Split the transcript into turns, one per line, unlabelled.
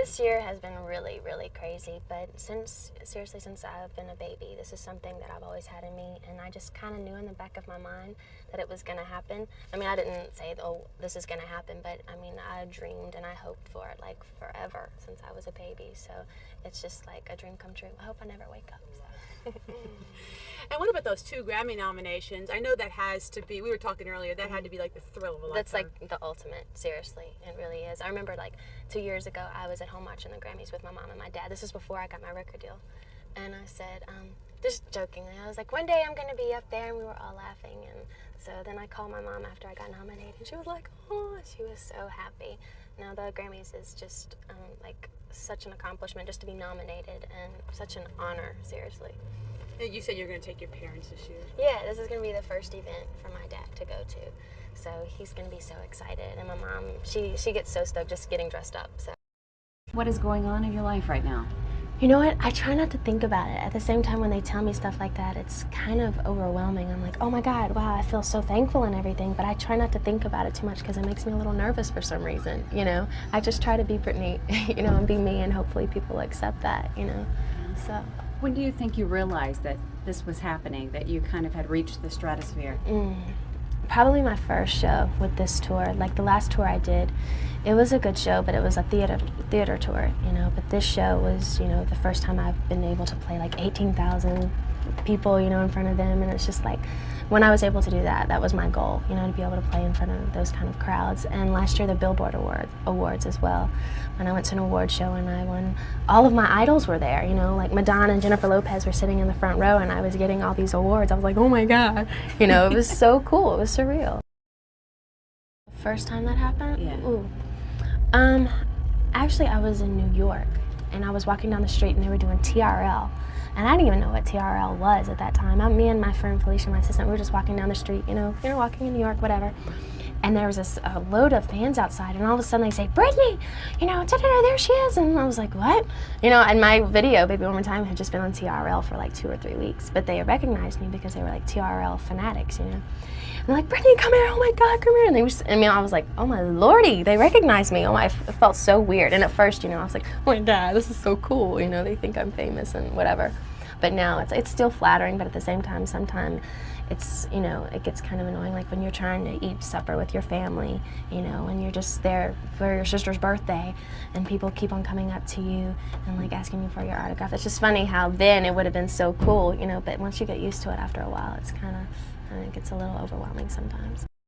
This year has been really, really crazy, but seriously, since I've been a baby, this is something that I've always had in me, and I just kind of knew in the back of my mind that it was going to happen. I mean, I didn't say, oh, this is going to happen, but I mean, I dreamed and I hoped for it like forever since I was a baby, so it's just like a dream come true. I hope I never wake up. So.
And what about those 2 Grammy nominations? I know that has to be, we were talking earlier, that had to be like the thrill of a lifetime.
That's like the ultimate, seriously. It really is. I remember like 2 years ago, I was at home watching the Grammys with my mom and my dad. This is before I got my record deal. And I said, just jokingly, I was like, one day I'm going to be up there, and we were all laughing. And so then I called my mom after I got nominated, and she was like, oh, she was so happy. Now the Grammys is just like such an accomplishment just to be nominated, and such an honor, seriously.
You said you're going to take your parents this year.
Yeah, this is going to be the first event for my dad to go to. So he's going to be so excited. And my mom, she gets so stoked just getting dressed up. So.
What is going on in your life right now?
You know what? I try not to think about it. At the same time, when they tell me stuff like that, it's kind of overwhelming. I'm like, oh my God, wow, I feel so thankful and everything. But I try not to think about it too much because it makes me a little nervous for some reason, you know? I just try to be Britney, you know, and be me, and hopefully people accept that, you know? So.
When do you think you realized that this was happening, that you kind of had reached the stratosphere?
Probably my first show with this tour. Like the last tour I did, it was a good show, but it was a theater tour, you know. But this show was, you know, the first time I've been able to play like 18,000 people, you know, in front of them, and it's just like, when I was able to do that, that was my goal, you know, to be able to play in front of those kind of crowds. And last year, the Billboard Awards as well. When I went to an award show and I won, all of my idols were there, you know, like Madonna and Jennifer Lopez were sitting in the front row, and I was getting all these awards. I was like, oh my God, you know, it was so cool, it was surreal. The first time that happened?
Yeah.
Ooh. Actually, I was in New York, and I was walking down the street, and they were doing TRL. And I didn't even know what TRL was at that time. Me and my friend Felicia, my assistant, we were just walking down the street, you know, walking in New York, whatever. And there was a load of fans outside, and all of a sudden they say, Britney, you know, da-da-da, there she is. And I was like, what? You know, and my video, Baby One More Time, had just been on TRL for like 2 or 3 weeks. But they recognized me because they were like TRL fanatics, you know. And they're like, Britney, come here, oh my God, come here. And they were, I mean, I was like, oh my Lordy, they recognized me. Oh my, it felt so weird. And at first, you know, I was like, oh my God, this is so cool. You know, they think I'm famous and whatever. But now it's still flattering, but at the same time, sometimes it's, you know, it gets kind of annoying, like when you're trying to eat supper with your family, you know, and you're just there for your sister's birthday, and people keep on coming up to you and like asking you for your autograph. It's just funny how then it would have been so cool, you know, but once you get used to it after a while, it's kind of, it gets a little overwhelming sometimes.